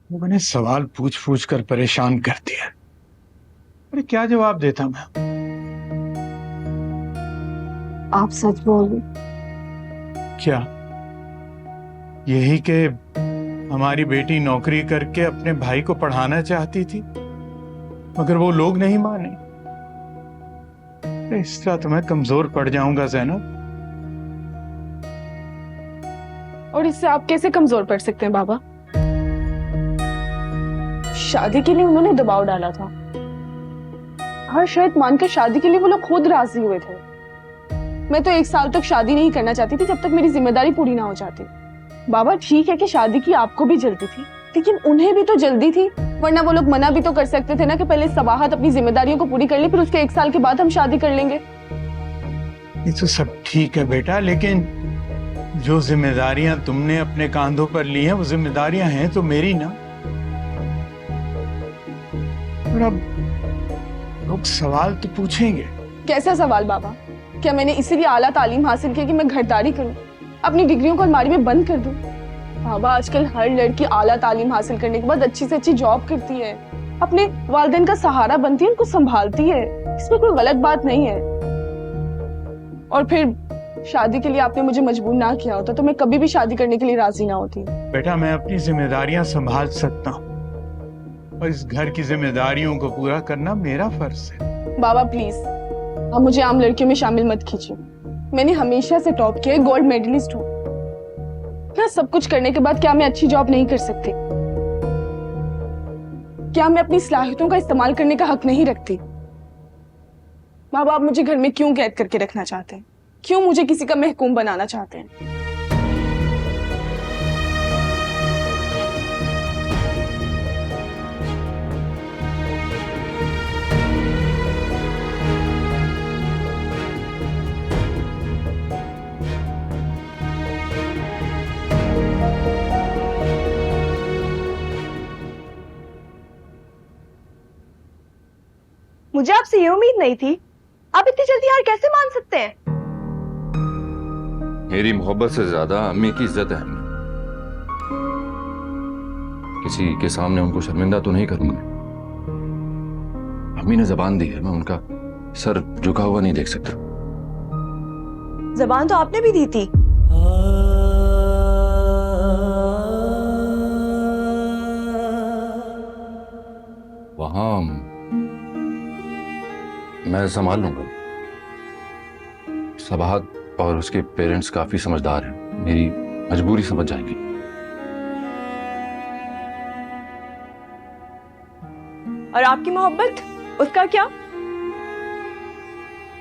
वो मैंने सवाल पूछ पूछ कर परेशान कर दिया। अरे क्या जवाब देता मैं? आप सच बोल रहे। क्या यही कि हमारी बेटी नौकरी करके अपने भाई को पढ़ाना चाहती थी, मगर वो लोग नहीं माने? अरे इस तरह तो मैं कमजोर पड़ जाऊंगा जैनब। और इससे आप कैसे कमजोर पड़ सकते हैं बाबा? शादी के लिए उन्होंने दबाव डाला था। हर शर्त मानकर शादी के लिए वो लोग खुद राजी हुए थे। मैं तो 1 साल तक शादी नहीं करना चाहती थी, जब तक मेरी जिम्मेदारी पूरी ना हो जाती। बाबा ठीक है कि शादी की आपको भी जल्दी थी, लेकिन उन्हें भी तो जल्दी थी। वरना वो लोग मना भी तो कर सकते थे ना कि पहले सबाहत अपनी जिम्मेदारियों को पूरी कर ले, फिर उसके 1 साल के बाद हम शादी कर लेंगे। ये तो सब ठीक है बेटा, लेकिन जो जिम्मेदारियां तुमने अपने कांधों पर ली हैं वो जिम्मेदारियां हैं तो मेरी ना। और अब लोग सवाल तो पूछेंगे। कैसा सवाल बाबा? क्या मैंने इसीलिए आला तालीम हासिल की कि मैं घरदारी करूं, अपनी डिग्रियों को अलमारी में बंद कर दूं? बाबा आजकल हर लड़की आला तालीम हासिल करने के बाद अच्छी से अच्छी जॉब करती है, अपने वालिदैन का सहारा बनती है, उनको संभालती है। इसमें कोई गलत बात नहीं है। और फिर शादी के लिए आपने मुझे मजबूर ना किया होता तो मैं कभी भी शादी करने के लिए राजी ना होती। बेटा मैं अपनी जिम्मेदारियां संभाल सकता हूँ, और इस घर की जिम्मेदारियों को पूरा करना मेरा फर्ज है। बाबा प्लीज, आप मुझे आम लड़कियों में शामिल मत कीजिए। मैंने हमेशा से टॉप किया, गोल्ड मेडलिस्ट हूँ। क्या सब कुछ करने के बाद क्या मैं अच्छी जॉब नहीं कर सकती? क्या मैं अपनी सलाहियतों का इस्तेमाल करने का हक नहीं रखती? बाबा आप मुझे घर में क्यों कैद करके रखना चाहते हैं? क्यों मुझे किसी का महकूम बनाना चाहते हैं? मुझे आपसे ये उम्मीद नहीं थी। आप इतनी जल्दी हार कैसे मान सकते हैं? मेरी मोहब्बत से ज्यादा अम्मी की इज्जत है अम्मी। किसी के सामने उनको शर्मिंदा तो नहीं करूंगा। अम्मी ने जबान दी है, मैं उनका सर झुका हुआ नहीं देख सकता। जबान तो आपने भी दी थी। वहां मैं संभाल लूंगा। सबाहत और उसके पेरेंट्स काफी समझदार हैं, मेरी मजबूरी समझ जाएंगे। और आपकी मोहब्बत, उसका क्या?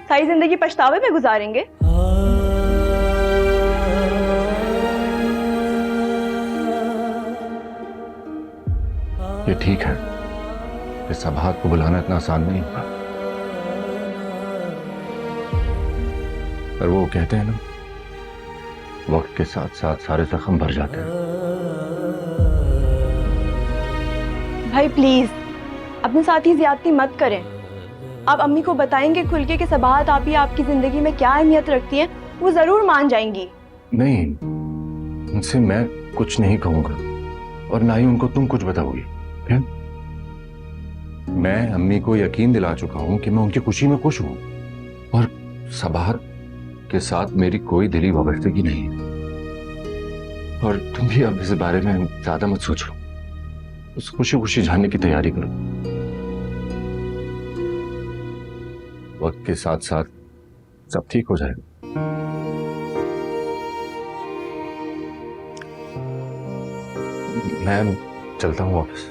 सारी जिंदगी पछतावे में गुजारेंगे? ये ठीक है कि सबाहत को बुलाना इतना आसान नहीं होगा, पर वो कहते हैं ना, वक्त के साथ साथ सारे जख्म भर जाते हैं। भाई प्लीज अपने साथ ही ज्यादती मत करें। आप अम्मी को बताएंगे खुल के कि सबाहत आप ही आपकी जिंदगी में क्या अहमियत रखती हैं, वो जरूर मान जाएंगी। नहीं, उनसे मैं कुछ नहीं कहूंगा और ना ही उनको तुम कुछ बताओगी। क्या? मैं अम्मी को यकीन दिला चुका हूं कि मैं उनकी खुशी में खुश हूं, और सबाहत के साथ मेरी कोई दिली वाबस्तगी नहीं है। और तुम भी अब इस बारे में ज्यादा मत सोचो, उस खुशी खुशी जानने की तैयारी करो। वक्त के साथ साथ सब ठीक हो जाएगा। मैं चलता हूँ ऑफिस।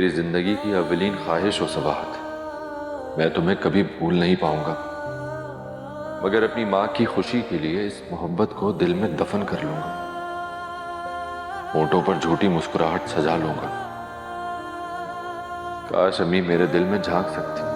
मेरी जिंदगी की अवलीन ख्वाहिश हो सबाहत। मैं तुम्हें कभी भूल नहीं पाऊंगा, मगर अपनी माँ की खुशी के लिए इस मोहब्बत को दिल में दफन कर लूंगा। होठों पर झूठी मुस्कुराहट सजा लूंगा। काश अम्मी मेरे दिल में झांक सकती।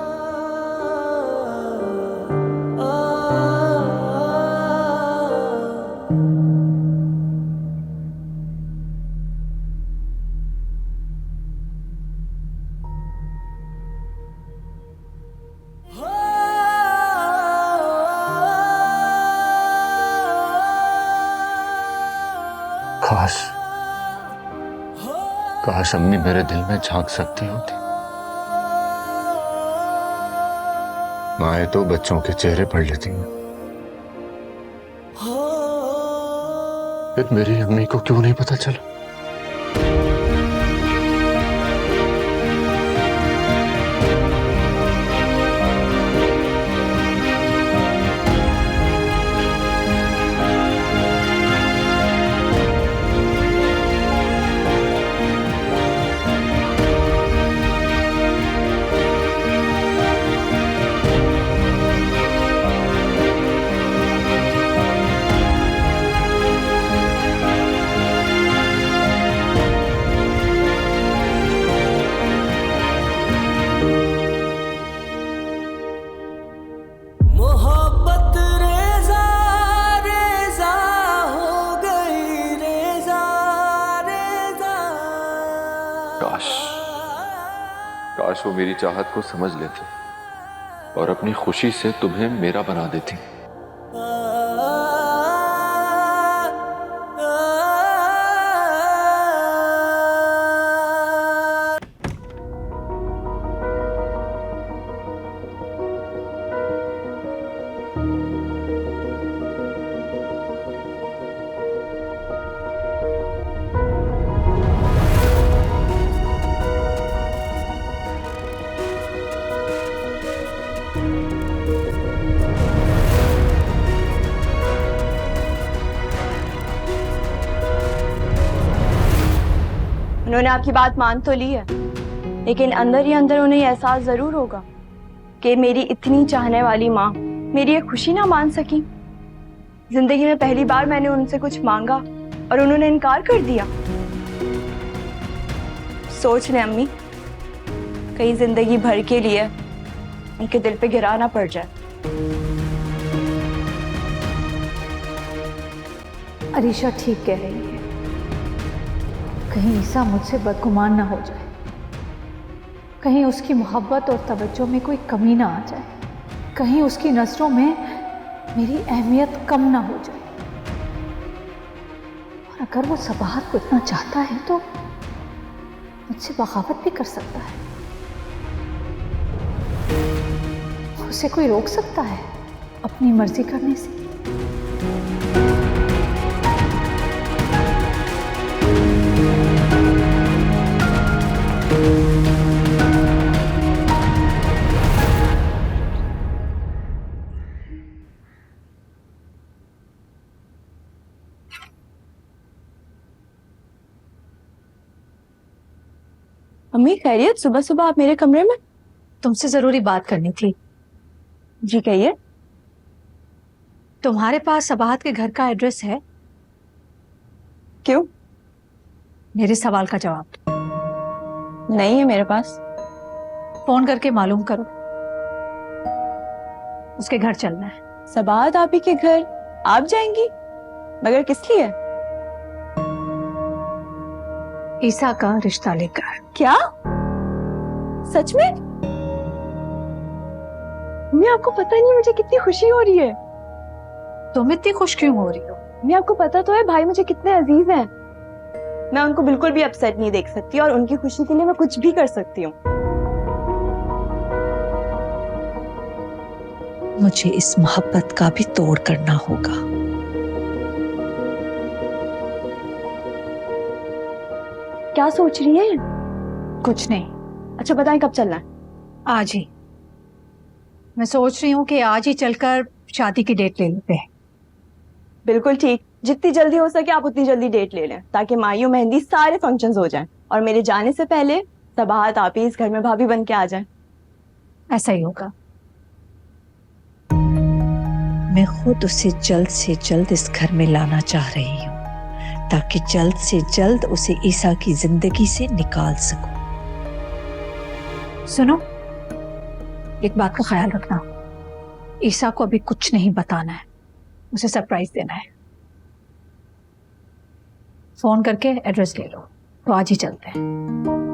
काश काश अम्मी मेरे दिल में झांक सकती होती। माए तो बच्चों के चेहरे पढ़ लेती हैं, फिर मेरी अम्मी को क्यों नहीं पता चला? काश वो मेरी चाहत को समझ लेती और अपनी खुशी से तुम्हें मेरा बना देती। उन्होंने आपकी बात मान तो ली है, लेकिन अंदर ही अंदर उन्हें ये एहसास जरूर होगा कि मेरी इतनी चाहने वाली माँ मेरी ये खुशी ना मान सकी। जिंदगी में पहली बार मैंने उनसे कुछ मांगा और उन्होंने इनकार कर दिया। सोच लें अम्मी, कहीं जिंदगी भर के लिए उनके दिल पे गिरा ना पड़ जाए। अरीशा ठीक कह रही है, कहीं ईसा मुझसे बदगुमान ना हो जाए, कहीं उसकी मोहब्बत और तवज्जो में कोई कमी ना आ जाए, कहीं उसकी नज़रों में मेरी अहमियत कम ना हो जाए। और अगर वो सबाहत को इतना चाहता है तो मुझसे बगावत भी कर सकता है। उसे कोई रोक सकता है अपनी मर्जी करने से? अम्मी खैरियत? सुबह सुबह आप मेरे कमरे में? तुमसे जरूरी बात करनी थी। जी कहिए। तुम्हारे पास सबाहत के घर का एड्रेस है? क्यों? मेरे सवाल का जवाब दो। नहीं है मेरे पास। फोन करके मालूम करो। उसके घर चलना है। सबाहत आप ही के घर आप जाएंगी? मगर किस लिए? ईसा का रिश्ता लेकर। क्या? सच में? मैं आपको पता नहीं मुझे कितनी खुशी हो रही है। तुम इतनी खुश क्यों हो रही हो? मैं आपको पता तो है भाई मुझे कितने अजीज हैं। मैं उनको बिल्कुल भी अपसेट नहीं देख सकती और उनकी खुशी के लिए मैं कुछ भी कर सकती हूँ। मुझे इस मोहब्बत का भी तोड़ करना होगा। क्या सोच रही हैं? कुछ नहीं। अच्छा बताएं कब चलना है? आज ही। मैं सोच रही हूँ कि आज ही चलकर शादी की डेट ले लेते हैं। बिल्कुल ठीक, जितनी जल्दी हो सके आप उतनी जल्दी डेट ले लें ताकि मायूं मेहंदी सारे फंक्शंस हो जाएं और मेरे जाने से पहले तबाहत आप ही इस घर में भाभी बन के आ जाए। ऐसा ही होगा। मैं खुद उसे जल्द से जल्द इस घर में लाना चाह रही हूँ ताकि जल्द से जल्द उसे ईसा की जिंदगी से निकाल सकूं। सुनो, एक बात का ख्याल रखना, ईसा को अभी कुछ नहीं बताना है, उसे सरप्राइज देना है। फोन करके एड्रेस ले लो, तो आज ही चलते हैं।